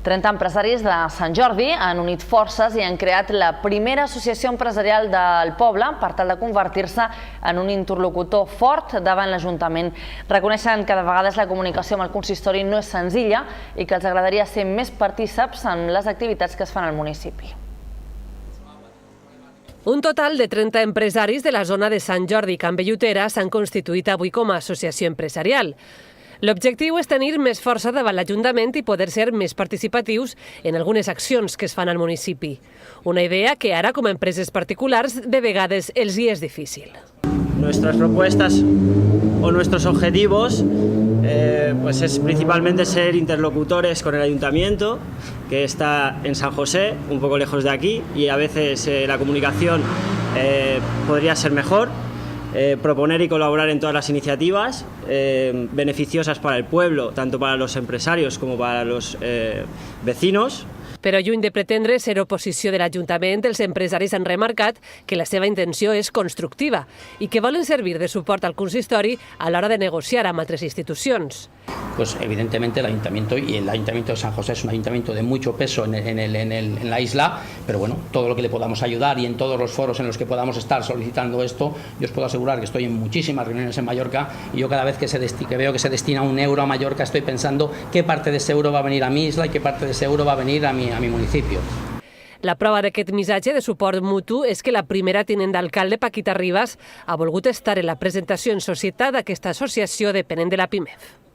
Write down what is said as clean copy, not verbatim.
30 empresaris de Sant Jordi han unit forces i han creat la primera associació empresarial del poble per tal de convertir-se en un interlocutor fort davant l'Ajuntament. Reconeixen que de vegades la comunicació amb el consistori no és senzilla i que els agradaria ser més partícips en les activitats que es fan al municipi. Un total de 30 empresaris de la zona de Sant Jordi i Can Bellutera s'han constituït avui com a associació empresarial. L'objectiu és tenir més força davant l'Ajuntament i poder ser més participatius en algunes accions que es fan al municipi. Una idea que ara, com a empreses particulars, de vegades els hi és difícil. Nuestras propuestas o nuestros objetivos pues es principalmente ser interlocutores con el ayuntamiento, que está en San José, un poco lejos de aquí, y a veces la comunicación podría ser mejor. Proponer y colaborar en todas las iniciativas beneficiosas para el pueblo, tanto para los empresarios como para los vecinos. Però lluny de pretendre ser oposició de l'Ajuntament, els empresaris han remarcat que la seva intenció és constructiva i que volen servir de suport al consistori a l'hora de negociar amb altres institucions. Pues evidentemente el ayuntamiento de San José es un ayuntamiento de mucho peso en la isla, pero bueno, todo lo que le podamos ayudar y en todos los foros en los que podamos estar solicitando esto, yo os puedo asegurar que estoy en muchísimas reuniones en Mallorca y yo cada vez que veo que se destina un euro a Mallorca estoy pensando qué parte de ese euro va a venir a mi isla y qué parte de ese euro va a venir a mi municipio. La prova d'aquest missatge de suport mutu és que la primera tinent d'alcalde, Paquita Ribas, ha volgut estar en la presentació en societat d'aquesta associació depenent de la PIMEF.